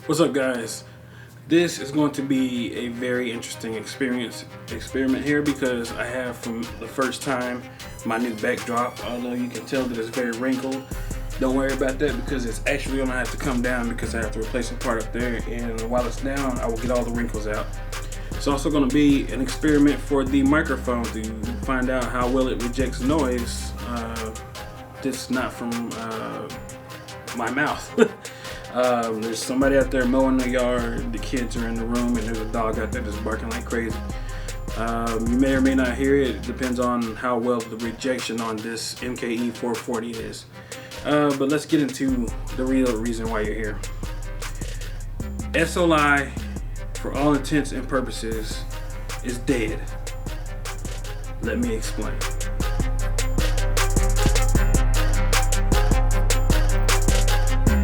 What's up, guys? This is going to be a very interesting experiment here because I have from the first time my new backdrop. Although you can tell that it's very wrinkled, don't worry about that because it's actually going to have to come down because I have to replace a part up there, and while it's down I will get all the wrinkles out. It's also going to be an experiment for the microphone to find out how well it rejects noise. This is not from my mouth. There's somebody out there mowing the yard, the kids are in the room, and there's a dog out there that's barking like crazy. You may or may not hear it. It depends on how well the rejection on this MKE 440 is. But let's get into the real reason why you're here. SLI, for all intents and purposes, is dead. Let me explain.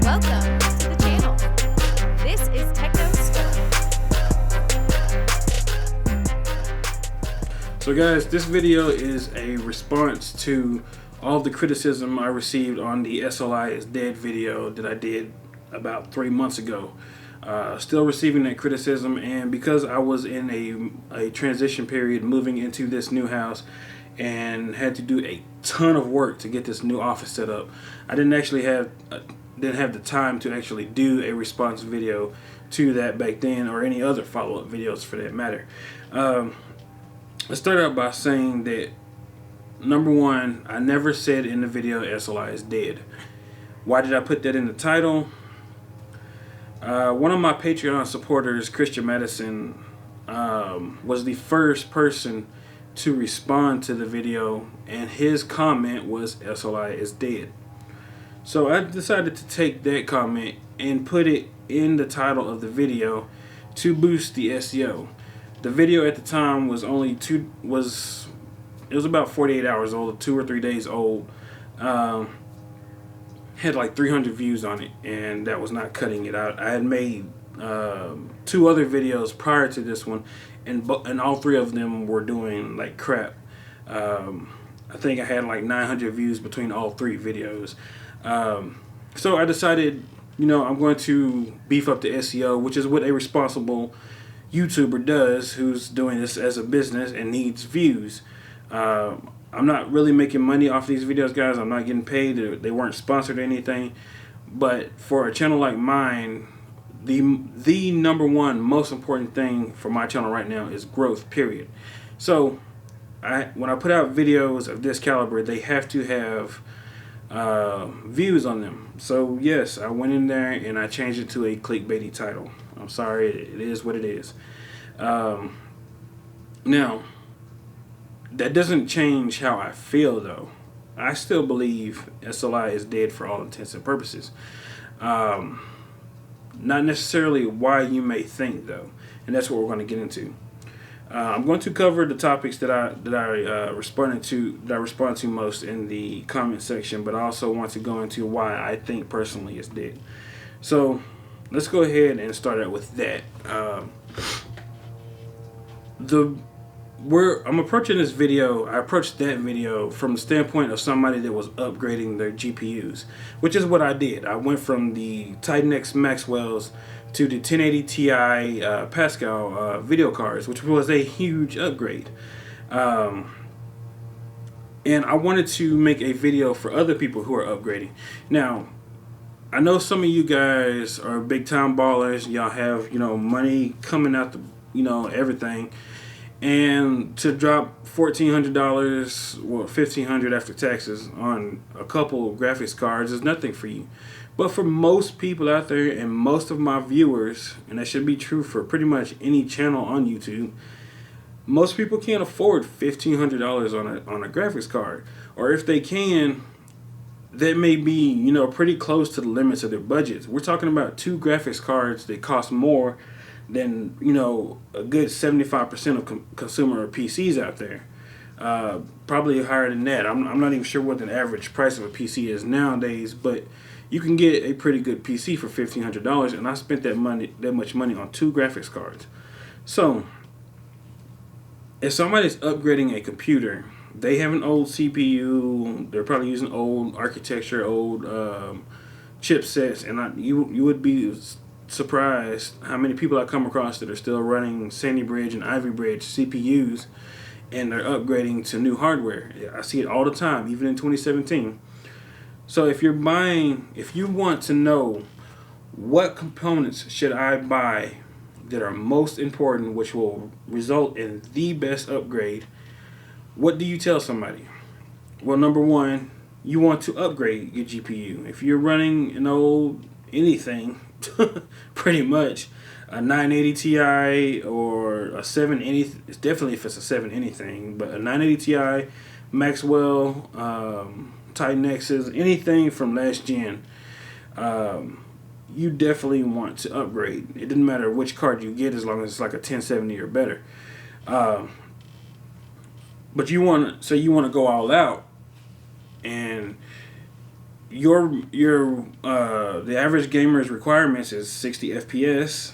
Welcome to the channel. This is Techno Stove. So guys, this video is a response to all the criticism I received on the SLI is dead video that I did about 3 months ago. Still receiving that criticism, and because I was in a transition period moving into this new house and had to do a ton of work to get this new office set up, I didn't have the time to actually do a response video to that back then, or any other follow-up videos for that matter. Let's start out by saying that, number one, I never said in the video SLI is dead. Why did I put that in the title? One of my Patreon supporters, Christian Madison, was the first person to respond to the video, and his comment was SLI is dead. So I decided to take that comment and put it in the title of the video to boost the SEO. The video at the time was only it was about 48 hours old, 2 or 3 days old. Had like 300 views on it, and that was not cutting it out. I had made 2 other videos prior to this one, and all 3 of them were doing like crap. I think I had like 900 views between all 3 videos. So I decided, I'm going to beef up the SEO, which is what a responsible YouTuber does who's doing this as a business and needs views. I'm not really making money off these videos, guys. I'm not getting paid. They weren't sponsored or anything. But for a channel like mine, the number one most important thing for my channel right now is growth, period. So when I put out videos of this caliber, they have to have views on them. So yes, I went in there and I changed it to a clickbaity title. I'm sorry, it is what it is. Now, that doesn't change how I feel, though. I still believe SLI is dead for all intents and purposes. Not necessarily why you may think, though, and that's what we're going to get into. I'm going to cover the topics that I respond to most in the comment section, but I also want to go into why I think personally it's dead. So let's go ahead and start out with that. I'm approaching this video. I approached that video from the standpoint of somebody that was upgrading their GPUs, which is what I did. I went from the Titan X Maxwell's to the 1080 Ti Pascal video cards, which was a huge upgrade. And I wanted to make a video for other people who are upgrading. Now, I know some of you guys are big time ballers. Y'all have, money coming out the, everything. And to drop $1,400, well, $1,500 after taxes on a couple graphics cards is nothing for you. But for most people out there, and most of my viewers, and that should be true for pretty much any channel on YouTube, most people can't afford $1,500 on a graphics card. Or if they can, that may be, pretty close to the limits of their budgets. We're talking about 2 graphics cards that cost more than, a good 75% of consumer PCs out there. Probably higher than that. I'm not even sure what the average price of a PC is nowadays, but you can get a pretty good PC for $1,500, and I spent that much money on 2 graphics cards. So if somebody's upgrading a computer, they have an old CPU, they're probably using old architecture, old chipsets, and you would be surprised how many people I come across that are still running Sandy Bridge and Ivy Bridge CPUs, and they're upgrading to new hardware. I see it all the time, even in 2017. So if you want to know what components should I buy that are most important, which will result in the best upgrade, what do you tell somebody? Well, number one, you want to upgrade your GPU. If you're running an old anything, pretty much a 980 Ti or a 780, it's definitely if it's a 7 anything, but a 980 Ti, Maxwell, Titan X's, anything from last gen, you definitely want to upgrade. It doesn't matter which card you get as long as it's like a 1070 or better. But you want to go all out, and the average gamer's requirements is 60 FPS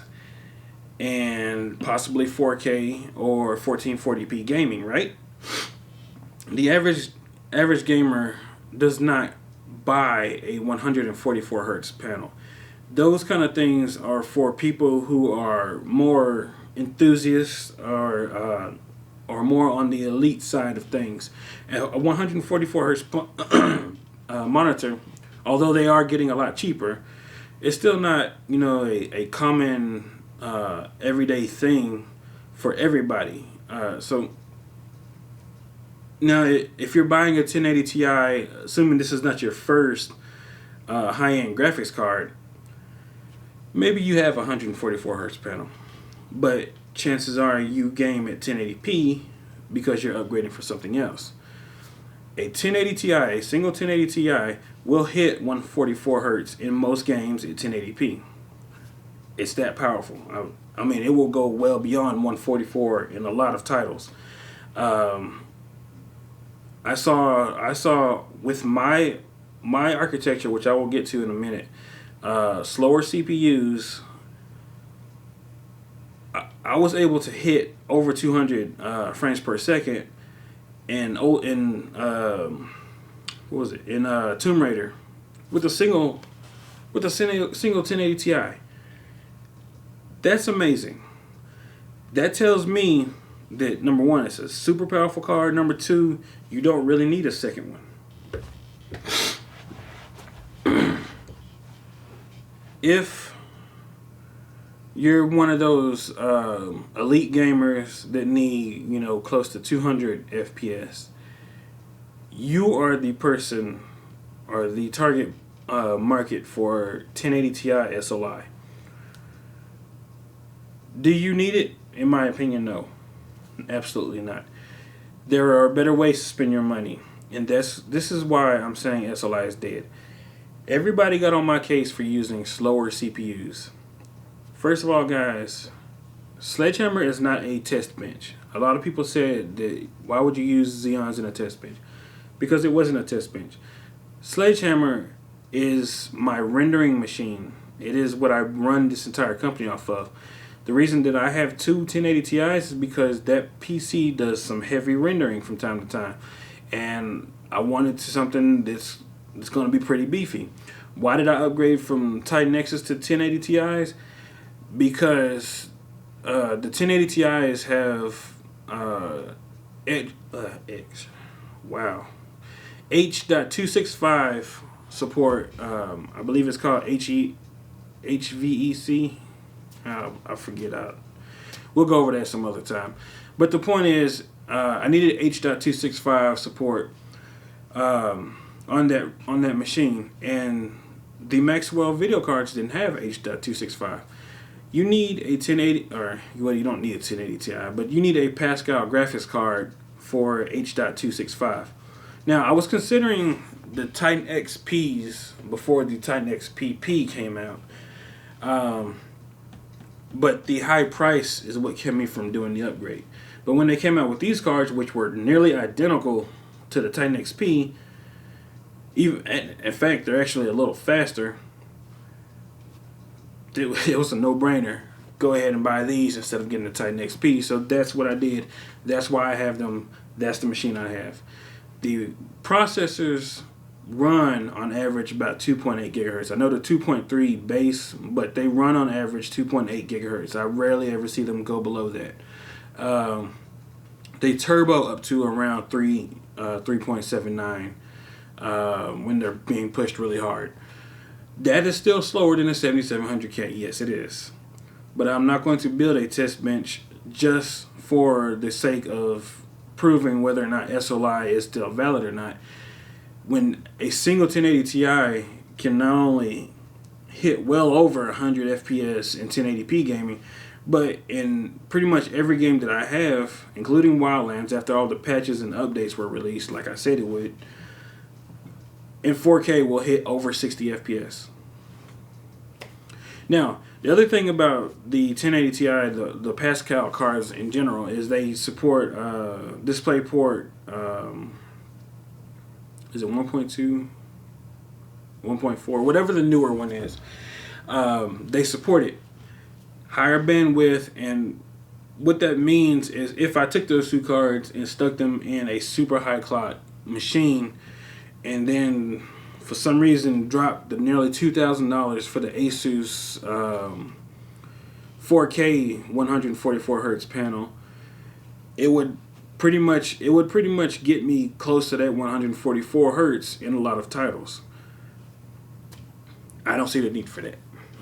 and possibly 4K or 1440p gaming, right? The average gamer does not buy a 144 hertz panel. Those kind of things are for people who are more enthusiasts or more on the elite side of things. A 144 hertz monitor, although they are getting a lot cheaper, it's still not a common everyday thing for everybody. So now, if you're buying a 1080 Ti, assuming this is not your first high-end graphics card, maybe you have a 144 hertz panel, but chances are you game at 1080p because you're upgrading for something else. A 1080 Ti, a single 1080 Ti, will hit 144 hertz in most games at 1080p. It's that powerful. I mean, it will go well beyond 144 in a lot of titles. I saw with my architecture, which I will get to in a minute, slower CPUs, I was able to hit over 200 frames per second in Tomb Raider with a single 1080 Ti. That's amazing. That tells me that, number one, it's a super powerful card. Number two, you don't really need a second one. If you're one of those elite gamers that need, close to 200 FPS, you are the person or the target market for 1080 Ti SLI. Do you need it? In my opinion, no. Absolutely not. There are better ways to spend your money, and this is why I'm saying SLI is dead. Everybody got on my case for using slower CPUs. First of all, guys, Sledgehammer is not a test bench. A lot of people said that why would you use Xeons in a test bench? Because it wasn't a test bench. Sledgehammer is my rendering machine. It is what I run this entire company off of. The reason that I have two 1080 Ti's is because that PC does some heavy rendering from time to time, and I wanted something that's going to be pretty beefy. Why did I upgrade from Titan X's to 1080 Ti's? Because the 1080 Ti's have H.265 support. I believe it's called HVEC. I forget. We'll go over that some other time. But the point is, I needed H.265 support on that machine, and the Maxwell video cards didn't have H.265. You need a 1080, you don't need a 1080 Ti, but you need a Pascal graphics card for H.265. Now, I was considering the Titan XPs before the Titan XPP came out. But the high price is what kept me from doing the upgrade. But when they came out with these cards, which were nearly identical to the Titan XP, even in fact, they're actually a little faster, it was a no-brainer. Go ahead and buy these instead of getting the Titan XP. So that's what I did. That's why I have them. That's the machine I have. The processors run on average about 2.8 gigahertz. I know the 2.3 base, but they run on average 2.8 gigahertz. I rarely ever see them go below that. They turbo up to around 3.79 when they're being pushed really hard. That is still slower than a 7700K. Yes, it is. But I'm not going to build a test bench just for the sake of proving whether or not SLI is still valid or not. When a single 1080 Ti can not only hit well over 100 FPS in 1080p gaming, but in pretty much every game that I have, including Wildlands, after all the patches and updates were released, like I said it would, in 4K will hit over 60 FPS. Now, the other thing about the 1080 Ti, the Pascal cards in general, is they support DisplayPort. Is it 1.2, 1.4, whatever the newer one is. They support it. Higher bandwidth, and what that means is if I took those two cards and stuck them in a super high clock machine, and then for some reason dropped the nearly $2,000 for the Asus 4K 144 hertz panel, it would pretty much get me close to that 144 hertz in a lot of titles. I don't see the need for that.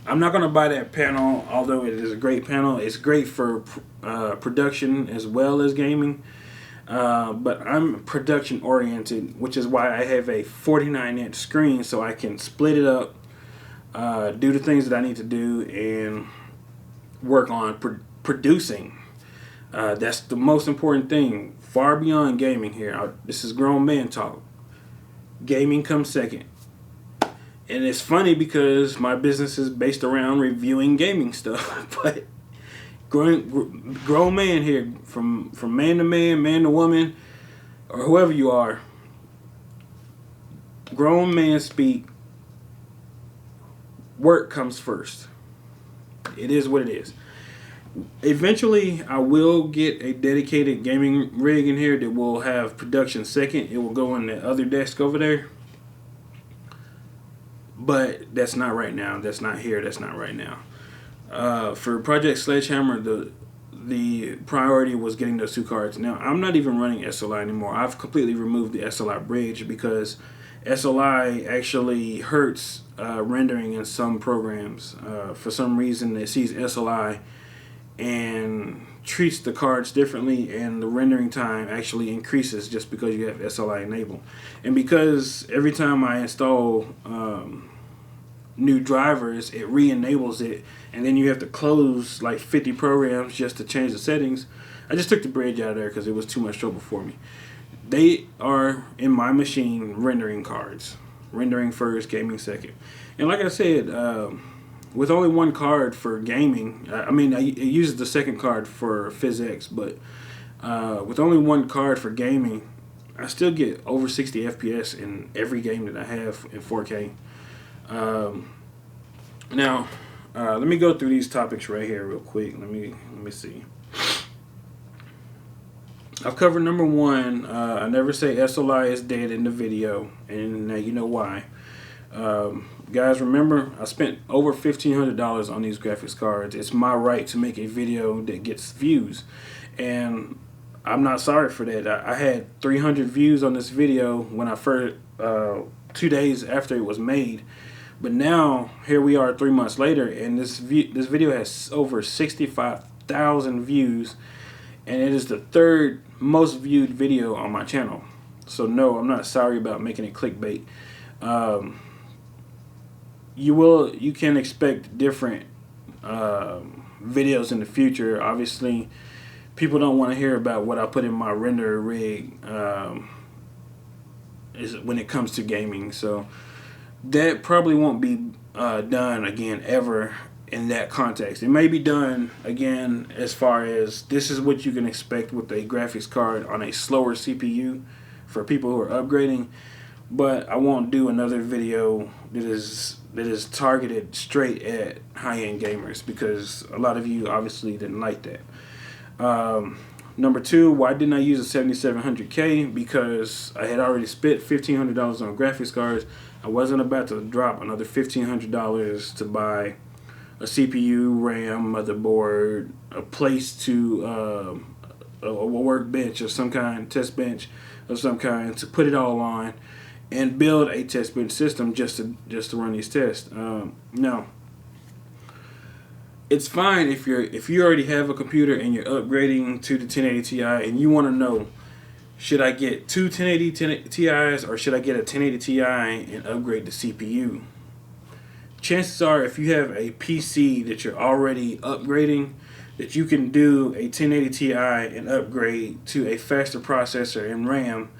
I'm not going to buy that panel, although it is a great panel. It's great for production as well as gaming. But I'm production oriented, which is why I have a 49-inch screen so I can split it up, do the things that I need to do, and work on producing. That's the most important thing, far beyond gaming here. This is grown man talk. Gaming comes second. And it's funny because my business is based around reviewing gaming stuff, but grown man here, from man to man, man to woman, or whoever you are, grown man speak, work comes first. It is what it is. Eventually, I will get a dedicated gaming rig in here that will have production second. It will go on the other desk over there. But that's not right now. That's not here. That's not right now. For Project Sledgehammer, the priority was getting those two cards. Now, I'm not even running SLI anymore. I've completely removed the SLI bridge because SLI actually hurts rendering in some programs. For some reason, it sees SLI and treats the cards differently, and the rendering time actually increases just because you have SLI enabled. And because every time I install new drivers, it re-enables it, and then you have to close like 50 programs just to change the settings. I just took the bridge out of there because it was too much trouble for me. They are, in my machine, rendering cards. Rendering first, gaming second. And like I said, with only one card for gaming, it uses the second card for PhysX, but with only one card for gaming, I still get over 60 FPS in every game that I have in 4K. Now, let me go through these topics right here real quick. Let me see. I've covered number one. I never say SLI is dead in the video, and now you know why. Guys, remember, I spent over $1,500 on these graphics cards. It's my right to make a video that gets views, and I'm not sorry for that. I had 300 views on this video when I first 2 days after it was made, but now here we are 3 months later, and this video has over 65,000 views, and it is the third most viewed video on my channel. So no, I'm not sorry about making it clickbait. You can expect different videos in the future. Obviously, people don't want to hear about what I put in my render rig when it comes to gaming. So that probably won't be done again ever in that context. It may be done again as far as this is what you can expect with a graphics card on a slower CPU for people who are upgrading. But I won't do another video that is targeted straight at high-end gamers, because a lot of you obviously didn't like that. Number two, why didn't I use a 7700K? Because I had already spent $1,500 on graphics cards. I wasn't about to drop another $1,500 to buy a CPU, RAM, motherboard, a place to a workbench of some kind, test bench of some kind to put it all on, and build a test bench system just to run these tests. No, it's fine if you already have a computer and you're upgrading to the 1080 Ti and you want to know, should I get two 1080 Ti's or should I get a 1080 Ti and upgrade the CPU? Chances are, if you have a PC that you're already upgrading, that you can do a 1080 Ti and upgrade to a faster processor and RAM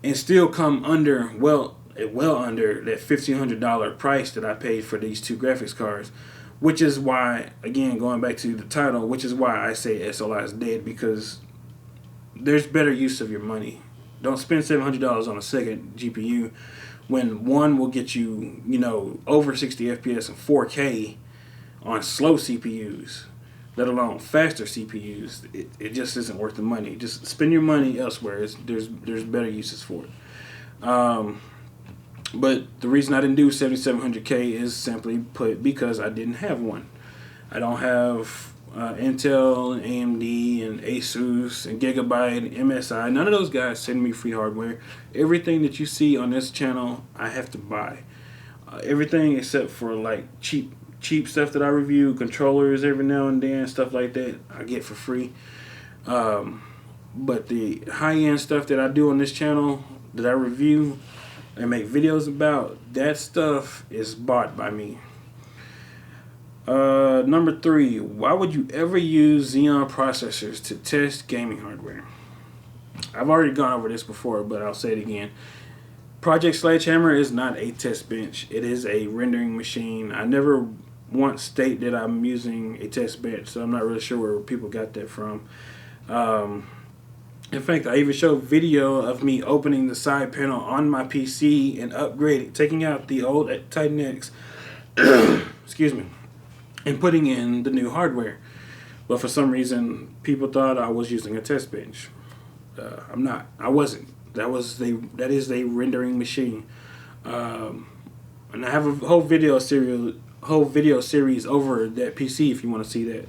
and still come under, well under that $1,500 price that I paid for these two graphics cards. Which is why, again, going back to the title, which is why I say SLI is dead, because there's better use of your money. Don't spend $700 on a second GPU when one will get you, over 60 FPS and 4K on slow CPUs, let alone faster CPUs. It just isn't worth the money. Just spend your money elsewhere. There's better uses for it. But the reason I didn't do 7700K is simply put because I didn't have one. I don't have Intel and AMD and Asus and Gigabyte and MSI. None of those guys send me free hardware. Everything that you see on this channel, I have to buy. Everything except for like cheap stuff that I review, controllers every now and then, stuff like that, I get for free. But the high-end stuff that I do on this channel, that I review and make videos about, that stuff is bought by me. Number three, why would you ever use Xeon processors to test gaming hardware? I've already gone over this before, but I'll say it again. Project Sledgehammer is not a test bench. It is a rendering machine. I never once state that I'm using a test bench, so I'm not really sure where people got that from. In fact, I even showed video of me opening the side panel on my PC and upgrading, taking out the old Titan X, excuse me, and putting in the new hardware. But for some reason, people thought I was using a test bench. I'm not. I wasn't. That is a rendering machine. And I have a whole video series over that PC if you want to see that.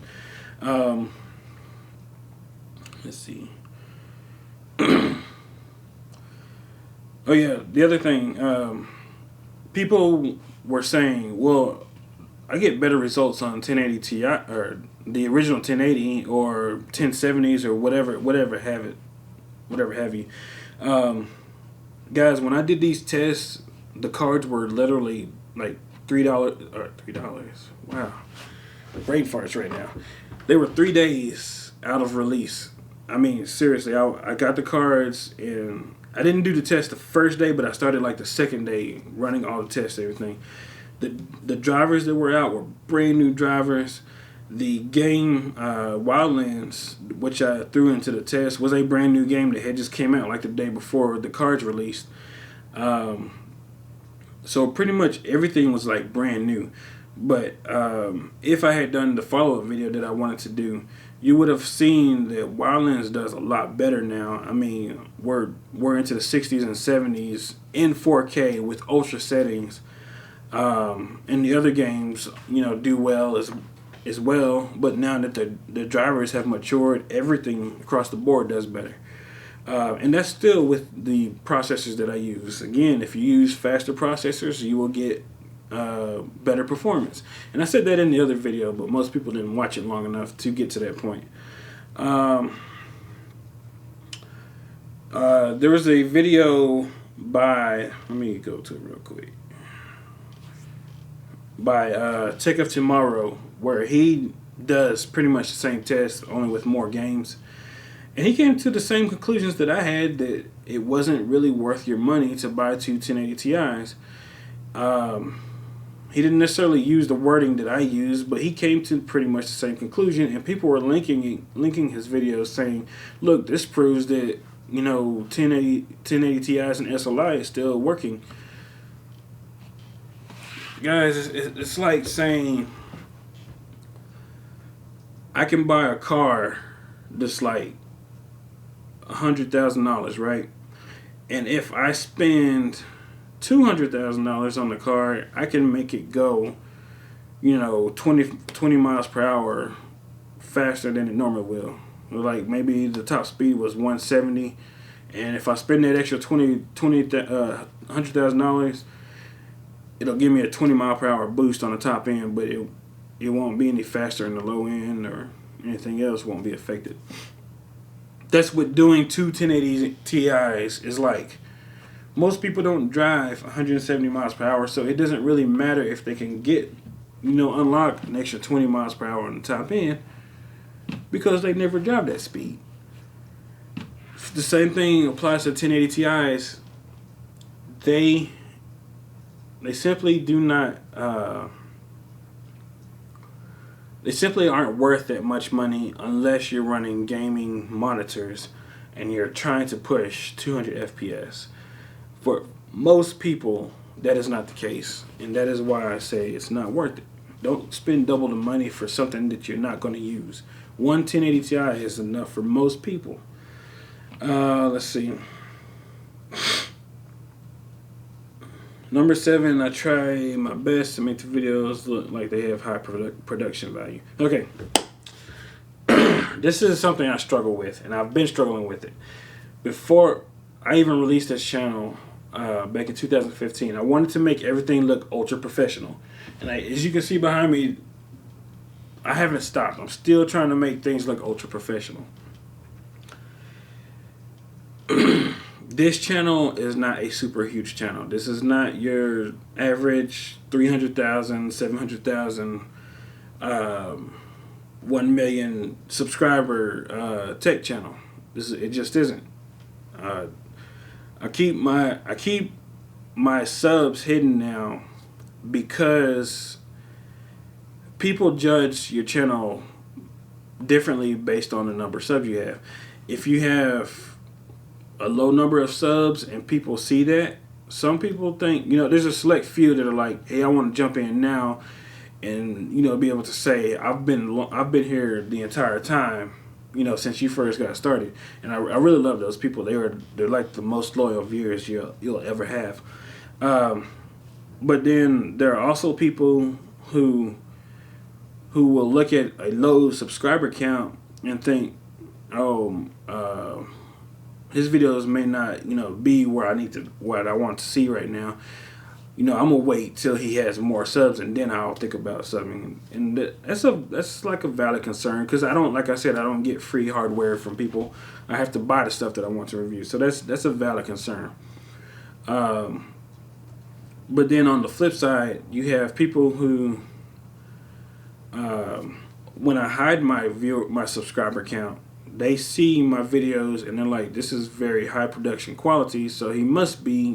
Let's see. Oh yeah, the other thing, people were saying, well, I get better results on 1080 Ti or the original 1080 or 1070s or whatever have you. Guys, when I did these tests, the cards were literally like $3. Wow, brain farts right now. They were 3 days out of release. I mean, seriously, I got the cards and I didn't do the test the first day, but I started like the second day running all the tests, everything. The drivers that were out were brand new drivers. The game Wildlands, which I threw into the test, was a brand new game that had just came out like the day before the cards released. So pretty much everything was like brand new. But if I had done the follow-up video that I wanted to do, you would have seen that Wildlands does a lot better now. I mean, we're into the 60s and 70s in 4K with ultra settings. And the other games, do well as well. But now that the drivers have matured, everything across the board does better. And that's still with the processors that I use. Again, if you use faster processors, you will get better performance. And I said that in the other video, but most people didn't watch it long enough to get to that point. There was a video by, let me go to it real quick, by Tech of Tomorrow, where he does pretty much the same test, only with more games. And he came to the same conclusions that I had, that it wasn't really worth your money to buy two 1080 Ti's. He didn't necessarily use the wording that I used, but he came to pretty much the same conclusion, and people were linking his videos saying, look, this proves that, 1080 Ti's and SLI is still working. Guys, it's like saying I can buy a car that's like $100,000, right? And if I spend $200,000 on the car, I can make it go, 20 miles per hour faster than it normally will. Like maybe the top speed was 170, and if I spend that extra $100,000, it'll give me a 20 mile per hour boost on the top end, but it won't be any faster in the low end, or anything else won't be affected. That's what doing two 1080 Ti's is like. Most people don't drive 170 miles per hour, so it doesn't really matter if they can get, unlock an extra 20 miles per hour on the top end, because they never drive that speed. The same thing applies to 1080 Ti's. They simply do not. They simply aren't worth that much money unless you're running gaming monitors and you're trying to push 200 FPS. For most people, that is not the case, and that is why I say it's not worth it. Don't spend double the money for something that you're not going to use. One 1080 Ti is enough for most people. Let's see. Number 7, I try my best to make the videos look like they have high production value. Okay. This is something I struggle with, and I've been struggling with it. Before I even released this channel back in 2015, I wanted to make everything look ultra professional. And as you can see behind me, I haven't stopped. I'm still trying to make things look ultra professional. This channel is not a super huge channel. This is not your average 300,000, 700,000, 1 million subscriber tech channel. It just isn't. I keep my subs hidden now because people judge your channel differently based on the number of subs you have. If you have a low number of subs and people see that, some people think, there's a select few that are like, hey, I want to jump in now and, be able to say, I've been here the entire time, since you first got started. And I really love those people. They're like the most loyal viewers you'll ever have. But then there are also people who will look at a low subscriber count and think, his videos may not, be where what I want to see right now. I'm gonna wait till he has more subs and then I'll think about subbing. And that's like a valid concern, because I don't get free hardware from people. I have to buy the stuff that I want to review. So that's a valid concern. But then on the flip side, you have people who, when I hide my subscriber count, they see my videos and they're like, this is very high production quality, so he must be,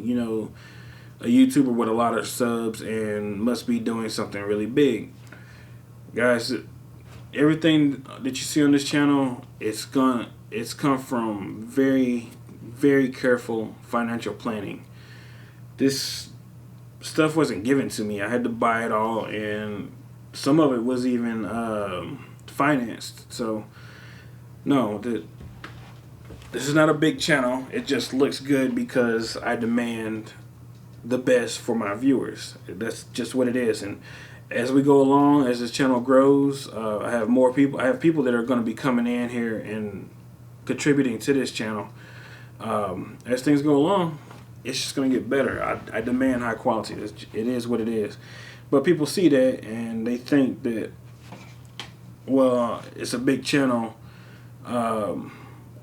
a YouTuber with a lot of subs and must be doing something really big. Guys, everything that you see on this channel, it's come from very, very careful financial planning. This stuff wasn't given to me. I had to buy it all, and some of it was even financed. So no, this is not a big channel. It just looks good because I demand the best for my viewers. That's just what it is. And as we go along, as this channel grows, I have more people. I have people that are going to be coming in here and contributing to this channel. As things go along, it's just going to get better. I demand high quality. It is what it is. But people see that and they think that, well, it's a big channel.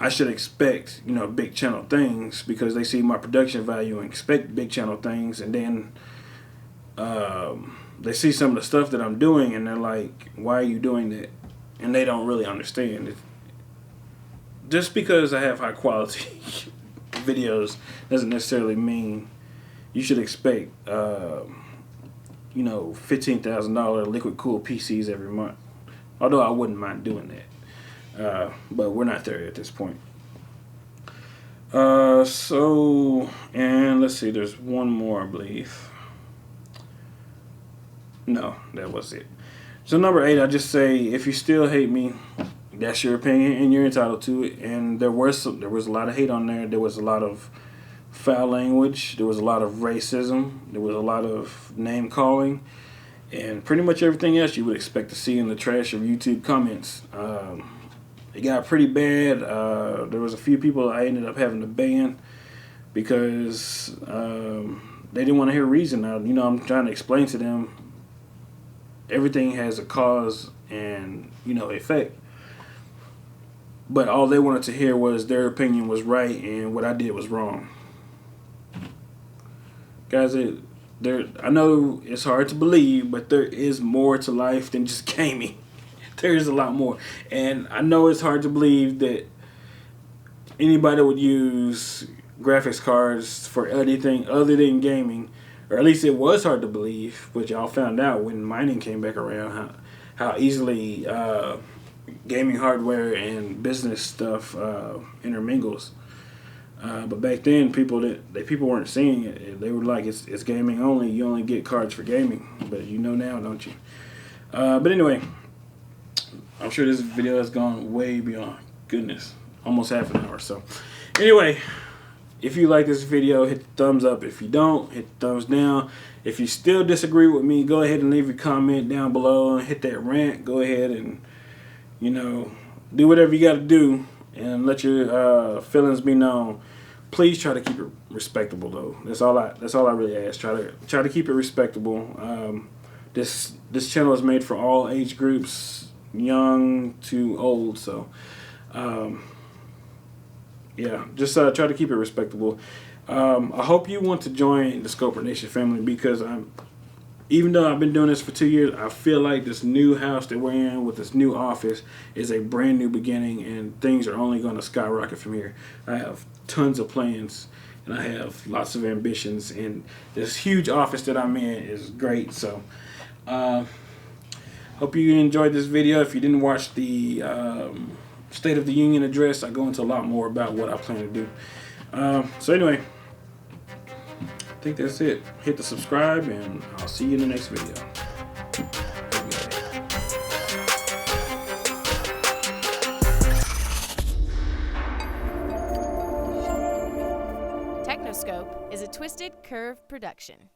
I should expect, big channel things, because they see my production value and expect big channel things. And then they see some of the stuff that I'm doing and they're like, why are you doing that? And they don't really understand it. Just because I have high quality videos doesn't necessarily mean you should expect, $15,000 liquid cooled PCs every month. Although I wouldn't mind doing that. But we're not there at this point. And let's see, there's one more, I believe. No, that was it. So number 8, I just say, if you still hate me, That's your opinion, and you're entitled to it. And there was a lot of hate on there. There was a lot of foul language. There was a lot of racism. There was a lot of name calling, and pretty much everything else you would expect to see in the trash of YouTube comments. It got pretty bad. There was a few people I ended up having to ban because they didn't want to hear reason. Now, I'm trying to explain to them everything has a cause and, effect. But all they wanted to hear was their opinion was right and what I did was wrong. Guys, I know it's hard to believe, but there is more to life than just gaming. There is a lot more. And I know it's hard to believe that anybody would use graphics cards for anything other than gaming. Or at least it was hard to believe, but y'all found out when mining came back around how easily gaming hardware and business stuff intermingles. But back then, people weren't seeing it. They were like, it's gaming only. You only get cards for gaming. But you know now, don't you? But anyway, I'm sure this video has gone way beyond. Goodness, almost half an hour. So anyway, if you like this video, hit the thumbs up. If you don't, hit the thumbs down. If you still disagree with me, go ahead and leave a comment down below and hit that rant. Go ahead and, do whatever you got to do and let your feelings be known. Please try to keep it respectable, though. That's all I really ask. Try to keep it respectable. This channel is made for all age groups, young to old. So, yeah, just try to keep it respectable. I hope you want to join the Scoper Nation family because even though I've been doing this for 2 years, I feel like this new house that we're in with this new office is a brand new beginning, and things are only going to skyrocket from here. I have tons of plans, and I have lots of ambitions, and this huge office that I'm in is great. So, hope you enjoyed this video. If you didn't watch the State of the Union address, I go into a lot more about what I plan to do. So anyway, I think that's it. Hit the subscribe, and I'll see you in the next video. TechnoScope is a Twisted Curve production.